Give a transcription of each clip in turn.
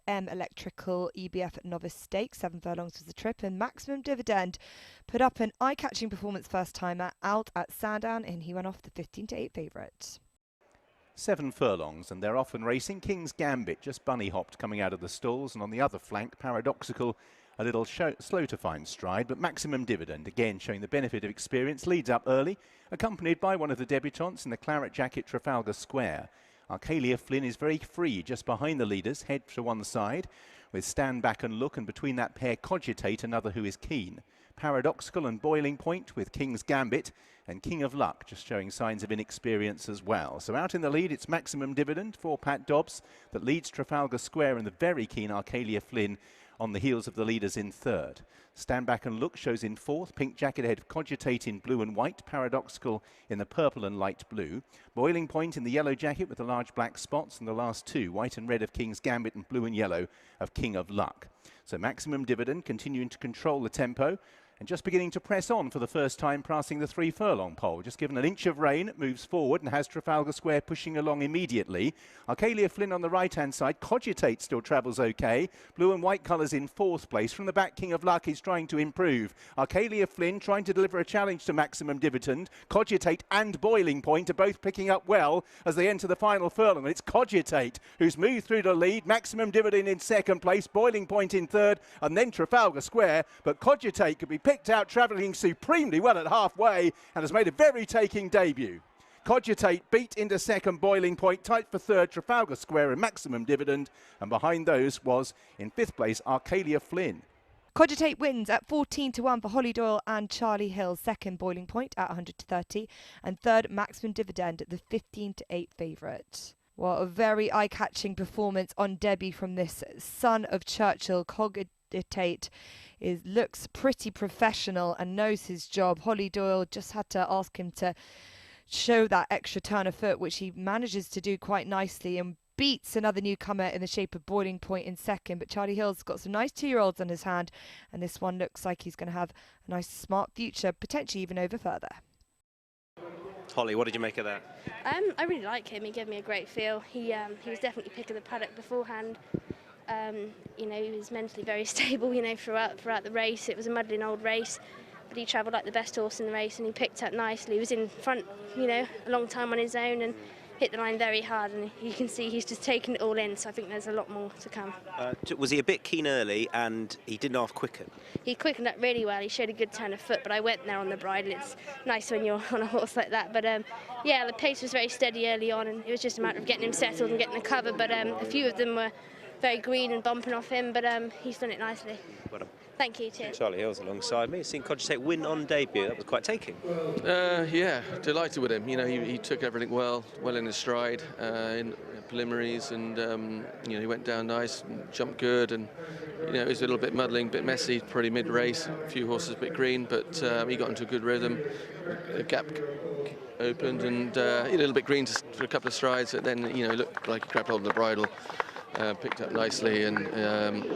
Electical EBF Novice Stakes. 7 furlongs was the trip, and Maximum Dividend put up an eye-catching performance first time out at Sandown, and he went off the 15-8 favourite. 7 furlongs, and they're off and racing. King's Gambit just bunny hopped coming out of the stalls, and on the other flank, Paradoxical a little slow to find stride, but Maximum Dividend, again showing the benefit of experience, leads up early, accompanied by one of the debutants in the claret jacket, Trafalgar Square. Arcalia Flynn is very free just behind the leaders, head to one side, with Stand Back and Look, and between that pair, Cogitate, another who is keen. Paradoxical and Boiling Point with King's Gambit, and King of Luck just showing signs of inexperience as well. So out in the lead, it's Maximum Dividend for Pat Dobbs that leads Trafalgar Square, and the very keen Arcalia Flynn on the heels of the leaders in third. Stand Back and Look shows in fourth. Pink jacket ahead of Cogitate in blue and white. Paradoxical in the purple and light blue. Boiling Point in the yellow jacket with the large black spots, and the last two, white and red of King's Gambit and blue and yellow of King of Luck. So Maximum Dividend continuing to control the tempo, and just beginning to press on for the first time, passing the 3 furlong pole. Just given an inch of rain, it moves forward and has Trafalgar Square pushing along immediately. Arcalia Flynn on the right-hand side. Cogitate still travels okay. Blue and white colours in 4th place. From the back, King of Luck is trying to improve. Arcalia Flynn trying to deliver a challenge to Maximum Dividend. Cogitate and Boiling Point are both picking up well as they enter the final furlong. And it's Cogitate who's moved through the lead. Maximum Dividend in 2nd place. Boiling Point in 3rd. And then Trafalgar Square. But Cogitate could be picked out, travelling supremely well at halfway, and has made a very taking debut. Cogitate beat into 2nd, Boiling Point, tight for 3rd, Trafalgar Square and Maximum Dividend, and behind those was in 5th place Arcalia Flynn. Cogitate wins at 14-1 for Holly Doyle and Charlie Hill. 2nd, Boiling Point at 100-30, and 3rd, Maximum Dividend, the 15-8 favourite. What a very eye-catching performance on debut from this son of Churchill. Cogitate looks pretty professional and knows his job. Holly Doyle just had to ask him to show that extra turn of foot, which he manages to do quite nicely, and beats another newcomer in the shape of Boiling Point in 2nd. But Charlie Hill's got some nice 2-year-olds on his hand, and this one looks like he's going to have a nice smart future, potentially even over further. Holly, what did you make of that? I really like him. He gave me a great feel. He was definitely pick of the paddock beforehand. You know, he was mentally very stable, you know, throughout the race. It was a muddling old race, but he travelled like the best horse in the race, and he picked up nicely. He was in front, you know, a long time on his own, and hit the line very hard, and you can see he's just taken it all in, so I think there's a lot more to come. Was he a bit keen early, and he didn't half quicken? He quickened up really well. He showed a good turn of foot, but I went there on the bridle. It's nice when you're on a horse like that, but yeah, the pace was very steady early on, and it was just a matter of getting him settled and getting the cover, but a few of them were very green and bumping off him, but he's done it nicely. Well done. Thank you, too. Charlie Hill's alongside me. Seen Cogitate win on debut. That was quite taking. Yeah, delighted with him. You know, he took everything well in his stride in preliminaries, and you know, he went down nice, and jumped good, and you know, it was a little bit muddling, a bit messy, pretty mid-race. A few horses a bit green, but he got into a good rhythm. The gap opened, and a little bit green for a couple of strides. But then, you know, he looked like he grabbed hold of the bridle. Picked up nicely, and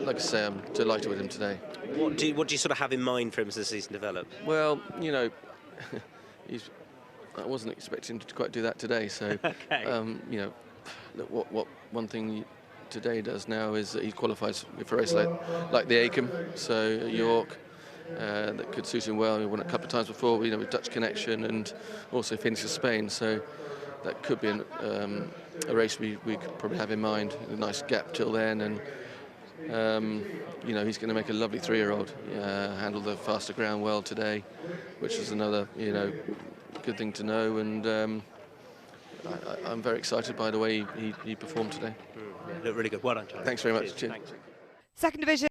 like I say, I'm delighted with him today. What do you sort of have in mind for him as the season develops? Well, you know, I wasn't expecting him to quite do that today. So, okay. You know, what one thing today does now is that he qualifies for a race like the Acomb, so at York. That could suit him well. He won it a couple of times before, you know, with Dutch Connection, and also finished Spain. So that could be a race we could probably have in mind. A nice gap till then, and you know, he's going to make a lovely 3-year-old. Handle the faster ground well today, which is another, you know, good thing to know. And I'm very excited by the way he performed today. Looked really good. Well done, Charlie. Thanks very much. Cheers. Thanks. 2nd division.